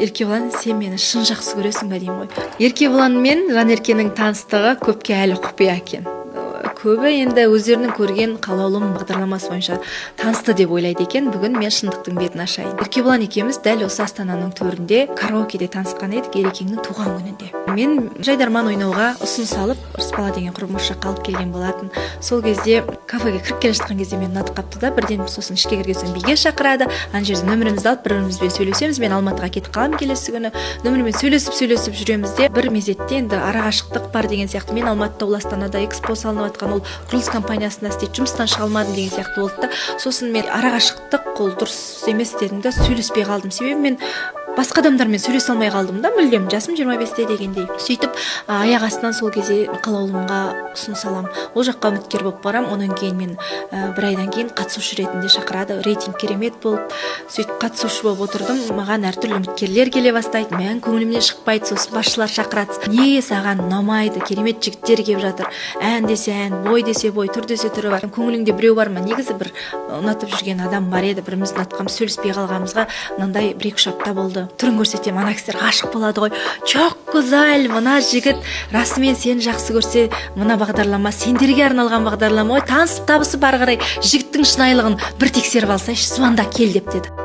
Еркебұлан, сен мені шын жақсы көресің бе деймін ғой. Еркебұлан мен Жанеркенің таныстығы көпке әлі құпия екен. Көбі енді өздерінің көрген қалаулым бағдарламасы бойынша танысты деп ойлайды екен. Бүгін мен шындықтың бетін ашайын. Еркебұлан екеуміз дәл осы Астананың төрінде караокеде танысқан едік, Ерекеңнің туған күнінде. Мен жайдарман ойнауға ұсыныс алып, Ырысбала деген құрбымызша қалып келген болатын. Сол кезде кафеге кіріп келе жатқан кезде мені ұнатып қапты да, бірден сосын ішке кірген соң биге шақырады. Ана жерде нөмірімізді алып, бір-бірімізбен сөйлесеміз. Мен Алматыға кетіп қаламын келесі күні. Нөмірмен сөйлесіп жүреміз де, бір мезетте енді арақашықтық бар деген сияқты. Мен Алматыда, ол Астанада экспо салынып жатқан, ол құрылыс компаниясында істейді, жұмыстан шыға алмадым деген сияқты болды да. Сосын мен арақашықтық ол дұрыс емес дедім да, сөйлеспей қалдым. Себебі мен басқа адамдармен сөйлесе алмай қалдым да, мүлдем жасым 25-те дегендей. Сөйтіп аяқ астынан сол кезде қалаулымға ұсыныс аламын. Ол жаққа үміткер болып барам. Онан кейін мен бір айдан кейін қатысушы ретінде шақырады. Рейтинг керемет болып, сөйтіп қатысушы болып отырдым. Маған әртүрлі үміткерлер келе бастайды. Мен көңілімнен шықпайды. Сосын басшылар шақырады. Не саған ұнамайды? Керемет жігіттер келіп жатыр. Ән десе ән, бой десе бой, түр десе түрі бар. Көңіліңде біреу бар ма? Негізі бір ұнатып жүрген адам бар еді. Бірімізді ұнатқанбыз, сөйлеспей қалғанымызға мынандай 1-2 апта болды. Түрін көрсетем, ана кісілер ғашық болады ғой. Çok güzel, мына жігіт расымен сені жақсы көрсе, мына бағдарлама сендерге арналған бағдарлама ғой. Танысып табысып ары қарай жігіттің шынайылығын бір тексеріп алсайшы, звонда кел деп деді.